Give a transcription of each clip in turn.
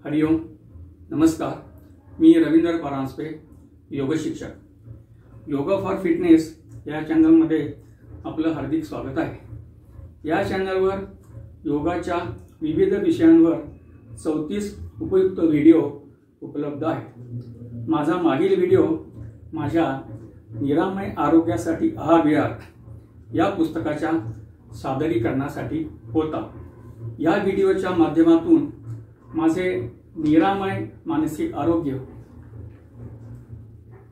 हरिओम नमस्कार। मी रवींद्र परांजपे, योग शिक्षक। योगा फॉर फिटनेस या चॅनलमध्ये आपलं हार्दिक स्वागत आहे। या चॅनलवर योगाच्या विविध विषयांवर 34 उपयुक्त व्हिडिओ उपलब्ध आहेत। माझा मागील व्हिडिओ माझ्या निरामय आरोग्यासाठी आहार विहार या पुस्तकाच्या सादरीकरणासाठी होता। या व्हिडिओच्या माध्यमातून माझे निरामय मानसिक आरोग्य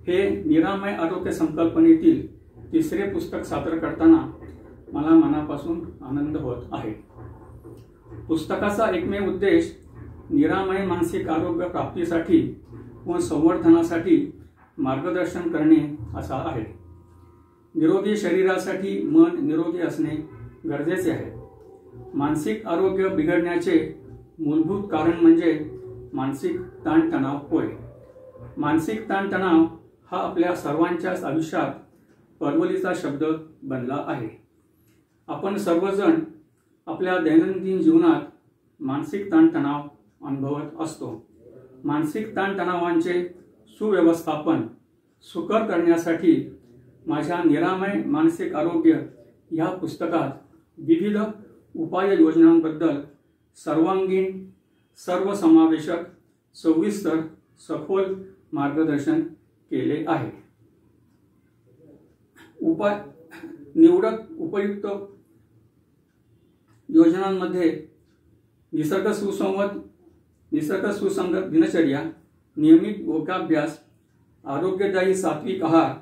हे निरामय आरोग्य संकल्पनेतील तिसरे पुस्तक सादर करताना मला मनापासून आनंद होत आहे। पुस्तकाचा एकमेव उद्देश निरामय मानसिक आरोग्य प्राप्तीसाठी व संवर्धनासाठी मार्गदर्शन करणे असा आहे। निरोगी शरीरासाठी मन निरोगी असणे गरजेचे आहे। मानसिक आरोग्य बिघडण्याचे मूलभूत कारण म्हणजे मानसिक ताणतणाव होय। मानसिक ताणतणाव हा आपल्या सर्वांच्याच आयुष्यात परवलीचा शब्द बनला आहे। आपण सर्वजण आपल्या दैनंदिन जीवनात मानसिक ताणतणाव अनुभवत असतो। मानसिक ताणतणावांचे सुव्यवस्थापन सुकर करण्यासाठी माझ्या निरामय मानसिक आरोग्य या पुस्तकात विविध उपाययोजनांबद्दल सर्वांगीण सर्वसमावेशक सविस्तर सखोल मार्गदर्शन केले आहे। निवडक उपयुक्त योजनांमध्ये निसर्ग सुसंगत दिनचर्या, नियमित योगाभ्यास, आरोग्यदायी सात्विक आहार,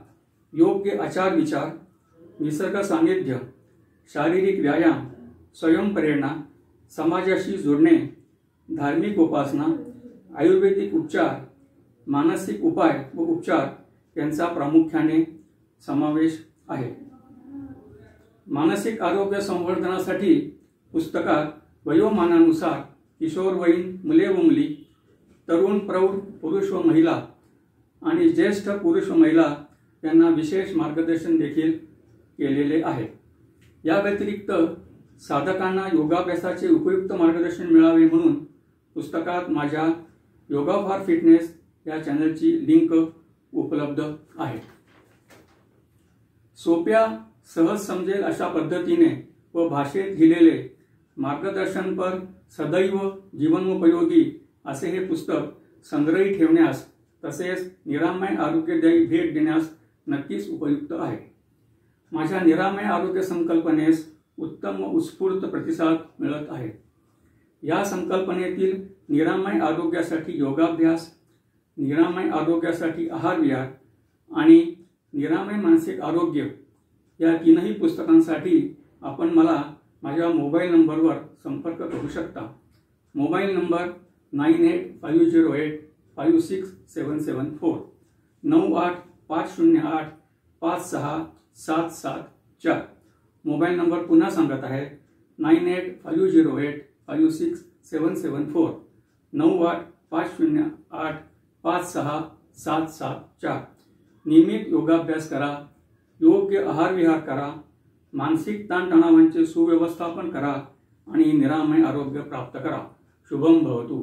योग्य आचार विचार, निसर्ग सानिध्य, शारीरिक व्यायाम, स्वयंप्रेरणा, समाजाशी जोडणे, धार्मिक उपासना, आयुर्वेदिक उपचार, मानसिक उपाय व उपचार यांचा प्रामुख्याने समावेश आहे। मानसिक आरोग्य संवर्धनासाठी पुस्तकात वयोमानानुसार किशोरवयीन मुले व मुली, तरुण प्रौढ पुरुष व महिला आणि ज्येष्ठ पुरुष व महिला यांना विशेष मार्गदर्शन देखील केलेले आहे। या व्यतिरिक्त साधकांना योगाभ्यासाचे उपयुक्त मार्गदर्शन मिळावे म्हणून पुस्तकात माझ्या योगा फॉर फिटनेस या चॅनलची लिंक उपलब्ध आहे। सोप्या सहज समजेल अशा पद्धतीने व भाषेत लिहिलेले मार्गदर्शनपर सदैव जीवनोपयोगी असे हे पुस्तक संग्रही ठेवण्यास तसेच निरामय आरोग्यदायी भेट देण्यास नक्कीच उपयुक्त आहे। माझ्या निरामय आरोग्य संकल्पनेस उत्तम व उत्स्फूर्त प्रतिसाद मिळत आहे। या संकल्पनेतील निरामय आरोग्यासाठी योगाभ्यास, निरामय आरोग्यासाठी आहार विहार आणि निरामय मानसिक आरोग्य या तीनही पुस्तकांसाठी आपण मला माझ्या मोबाईल नंबरवर संपर्क करू शकता। Mobile number 9850856774 9850856774। मोबाईल नंबर पुन्हा सांगत आहे 9850856774 9850856774। नियमित योगाभ्यास करा, योग्य आहार विहार करा, मानसिक ताणतणावांचे सुव्यवस्थापन करा आणि निरामय आरोग्य प्राप्त करा। शुभम भवतु।